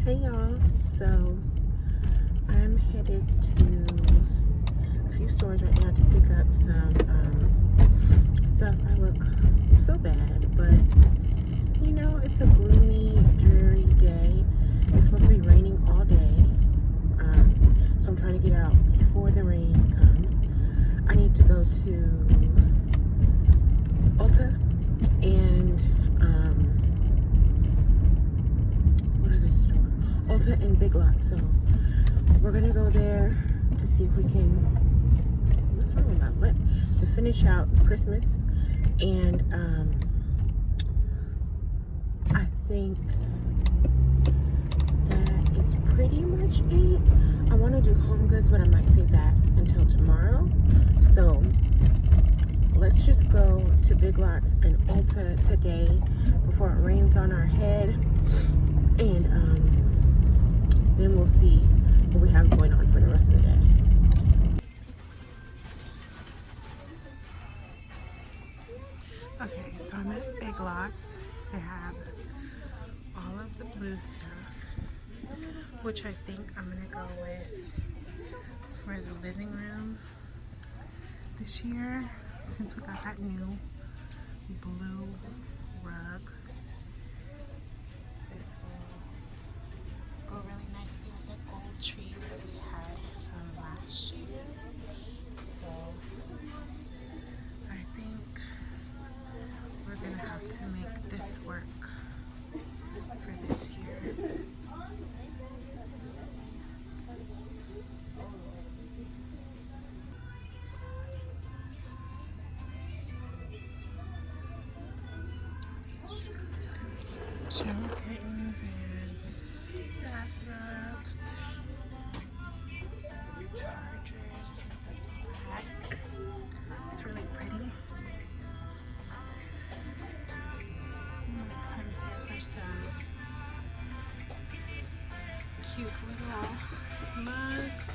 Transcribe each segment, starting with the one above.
Hey y'all, so I'm headed to a few stores right now to pick up some stuff. I look so bad, but you know, it's a gloomy, dreary day. It's supposed to be raining all day, so I'm trying to get out before the rain comes. I need to go to Ulta and Ulta and Big Lots, so we're gonna go there to see if we can, what's wrong with my lip, to finish out Christmas. And I think that is pretty much it. I want to do home goods, but I might save that until tomorrow. So let's just go to Big Lots and Ulta today before it rains on our head, and then we'll see what we have going on for the rest of the day. Okay, so I'm at Big Lots. They have all of the blue stuff, which I think I'm gonna go with for the living room this year, since we got that new blue rug. This will go really nicely with the gold trees that we had from last year. So I think we're gonna have to make this work for this year. Shower curtains and bath rugs, chargers, it's really pretty. I'm gonna come here for some cute little mugs,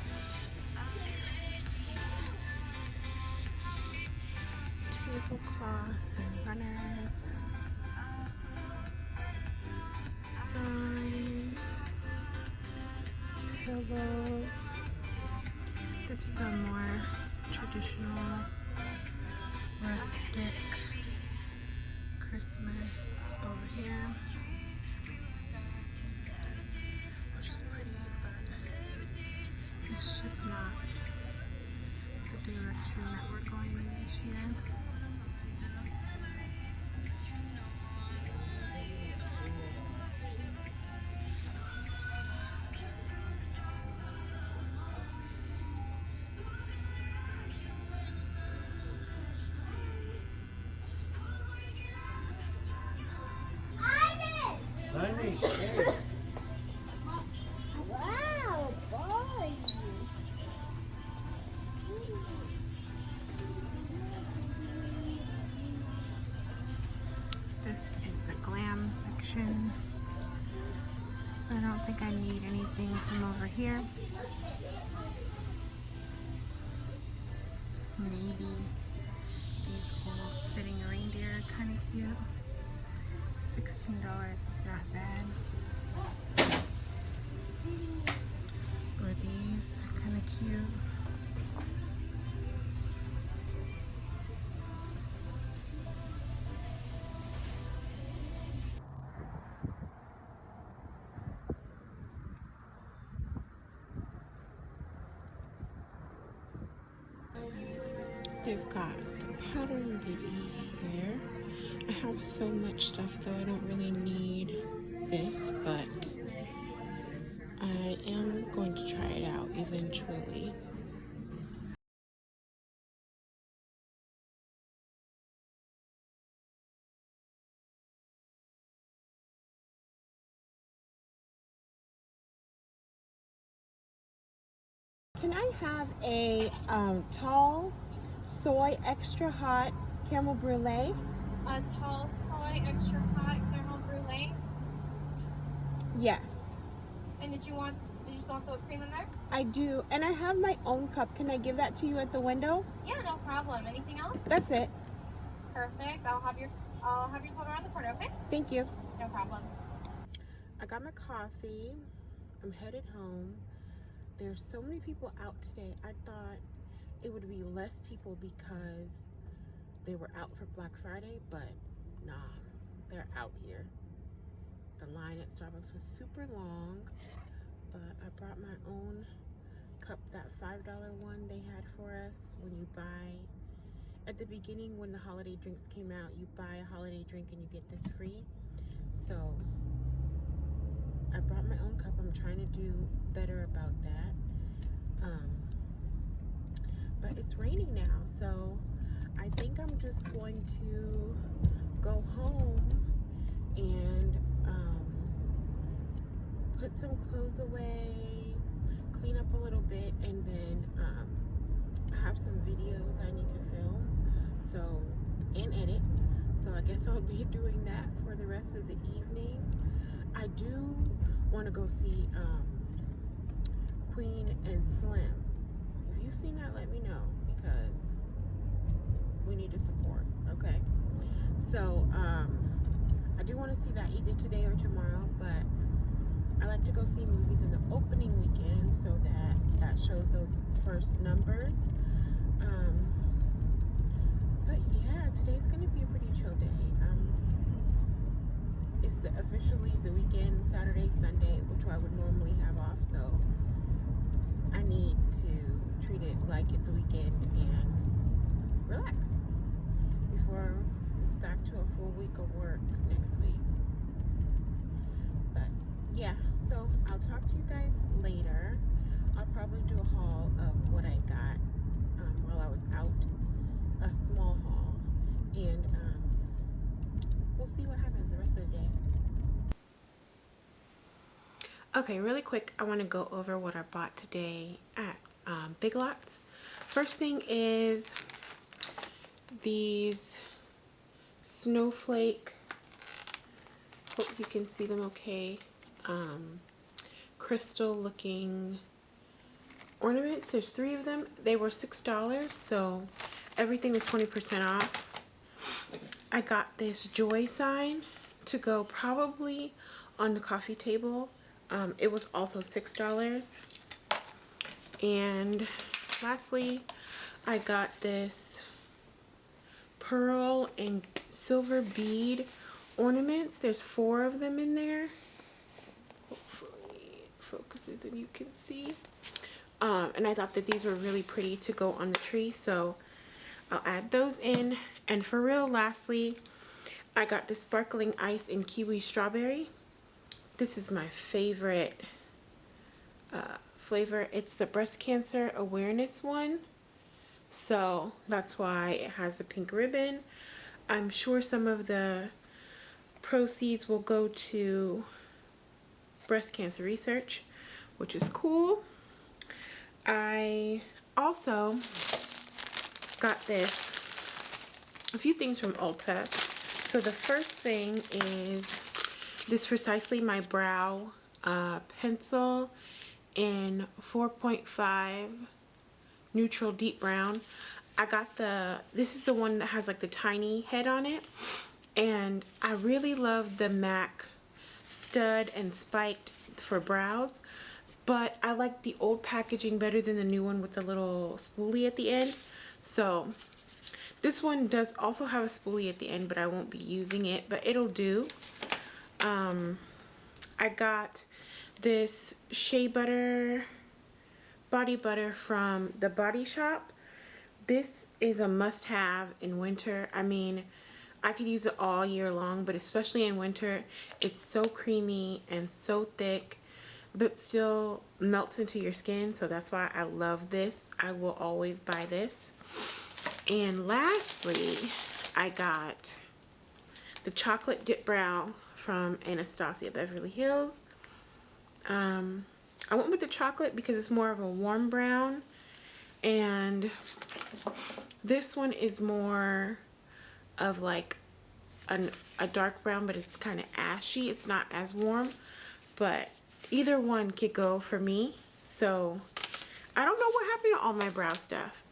tablecloths and runners, signs, pillows. This is a more traditional, rustic Christmas over here, which is pretty, but it's just not the direction that we're going in this year. Wow, boy. This is the glam section. I don't think I need anything from over here. Maybe these gold sitting reindeer are kind of cute. $16 is not bad. Or these are kind of cute. They've got pattern beauty here. I have so much stuff though, I don't really need this, but I am going to try it out eventually. Can I have a tall soy extra hot caramel brulee? A tall soy extra hot caramel brulee. Yes, And did you just want the cream in there? I do. And I have my own cup. Can I give that to you at the window? Yeah, no problem. Anything else? That's it. Perfect. I'll have your total around the corner, okay? Thank you. No problem. I got my coffee. I'm headed home. There's so many people out today. I thought it would be less people because they were out for Black Friday, but nah, they're out here. The line at Starbucks was super long, but I brought my own cup, that $5 one they had for us. When you buy, at the beginning when the holiday drinks came out, you buy a holiday drink and you get this free. So I brought my own cup. I'm trying to do better about that. But it's raining now, so I think I'm just going to go home and put some clothes away, clean up a little bit, and then I have some videos I need to film and edit. So I guess I'll be doing that for the rest of the evening. I do want to go see Queen and Slim. If you've seen that, let me know, because we need to support, okay? So I do want to see that either today or tomorrow, but I like to go see movies in the opening weekend so that shows those first numbers. But yeah, today's gonna be a pretty chill day. It's officially the weekend, Saturday, Sunday, which I would normally have off, so I need to treat it like it's a weekend and relax before it's back to a full week of work next week. But yeah, so I'll talk to you guys later. I'll probably do a haul of what I got while I was out, a small haul, and we'll see what happens the rest of the day. Okay, really quick, I want to go over what I bought today at Big Lots. First thing is these snowflake, hope you can see them okay, crystal looking ornaments. There's 3 of them. They were $6, so everything was 20% off. I got this joy sign to go probably on the coffee table. It was also $6. And lastly, I got this pearl and silver bead ornaments. There's 4 of them in there. Hopefully it focuses and you can see. And I thought that these were really pretty to go on the tree, so I'll add those in. And for real, lastly, I got the sparkling ice and kiwi strawberry. This is my favorite flavor. It's the breast cancer awareness one, so that's why it has the pink ribbon. I'm sure some of the proceeds will go to breast cancer research, which is cool. I also got a few things from Ulta. So the first thing is this Precisely My Brow pencil in 4.5 neutral deep brown. I got this is the one that has like the tiny head on it, and I really love the MAC stud and spiked for brows, but I like the old packaging better than the new one with the little spoolie at the end. So this one does also have a spoolie at the end, but I won't be using it, but it'll do. I got this shea butter body butter from the Body Shop. This is a must-have in winter. I mean, I could use it all year long, but especially in winter, it's so creamy and so thick, but still melts into your skin, so that's why I love this. I will always buy this. And lastly, I got the chocolate dip brow from Anastasia Beverly Hills. I went with the chocolate because it's more of a warm brown, and this one is more of like a dark brown, but it's kind of ashy. It's not as warm, but either one could go for me. So I don't know what happened to all my brow stuff.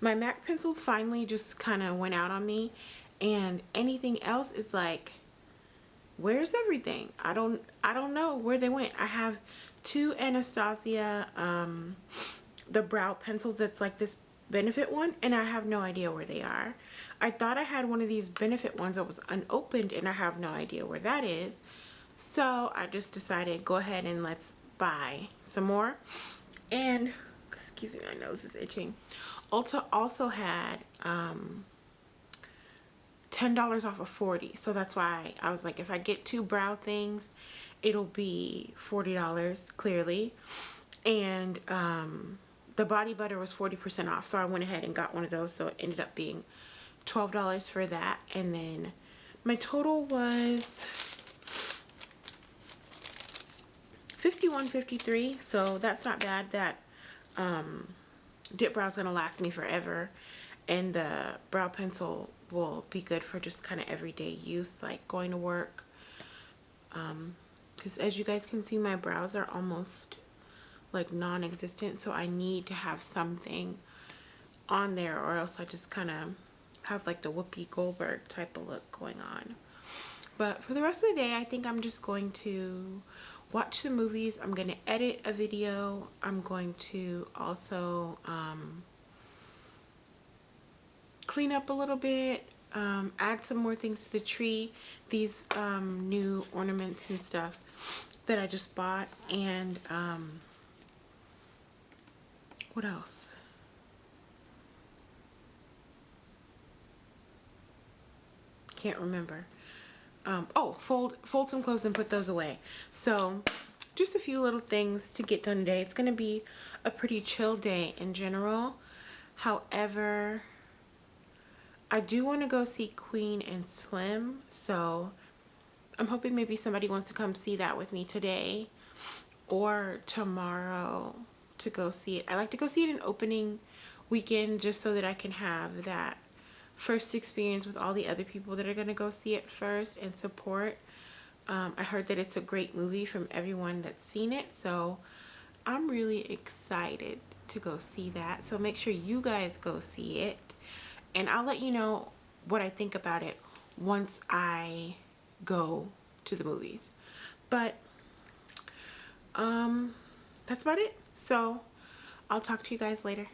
My MAC pencils finally just kind of went out on me, and anything else is like where's everything? I don't know where they went. I have two Anastasia the brow pencils that's like this Benefit one, and I have no idea where they are. I thought I had one of these Benefit ones that was unopened, and I have no idea where that is. So I just decided, go ahead and let's buy some more. And excuse me, my nose is itching. Ulta also had $10 off of 40, so that's why I was like, if I get two brow things, it'll be $40 clearly. And the body butter was 40% off, so I went ahead and got one of those, so it ended up being $12 for that. And then my total was $51.53, so that's not bad. That dip brow is gonna last me forever, and the brow pencil will be good for just kind of everyday use, like going to work, because as you guys can see, my brows are almost like non-existent, so I need to have something on there, or else I just kind of have like the Whoopi Goldberg type of look going on. But for the rest of the day, I think I'm just going to watch some movies. I'm going to edit a video. I'm going to also clean up a little bit, add some more things to the tree, these new ornaments and stuff that I just bought. And what else? Can't remember. Oh, fold some clothes and put those away. So just a few little things to get done today. It's going to be a pretty chill day in general. However, I do want to go see Queen and Slim, so I'm hoping maybe somebody wants to come see that with me today or tomorrow to go see it. I like to go see it in opening weekend just so that I can have that first experience with all the other people that are going to go see it first and support. I heard that it's a great movie from everyone that's seen it, so I'm really excited to go see that. So make sure you guys go see it, and I'll let you know what I think about it once I go to the movies. But that's about it. So I'll talk to you guys later.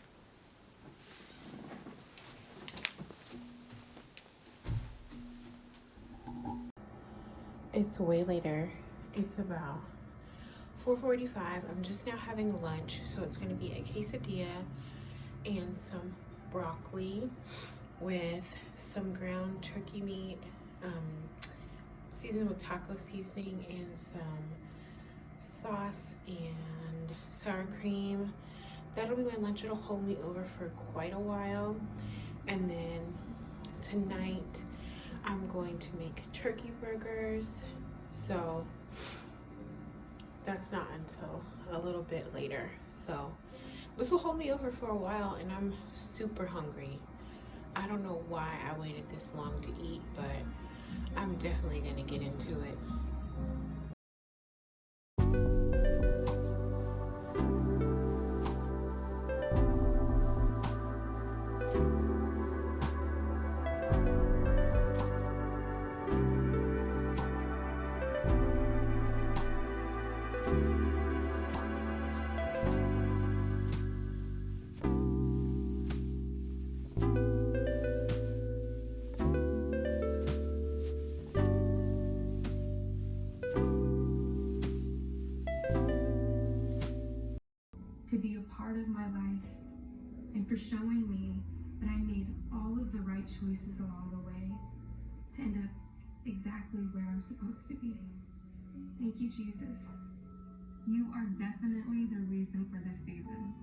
It's way later. It's about 4:45. I'm just now having lunch, so it's going to be a quesadilla and some broccoli with some ground turkey meat, seasoned with taco seasoning, and some sauce and sour cream. That'll be my lunch. It'll hold me over for quite a while. And then tonight I'm going to make turkey burgers, so that's not until a little bit later. So this will hold me over for a while, and I'm super hungry. I don't know why I waited this long to eat, but I'm definitely gonna get into it. To be a part of my life, and for showing me that I made all of the right choices along the way to end up exactly where I'm supposed to be. Thank you, Jesus. You are definitely the reason for this season.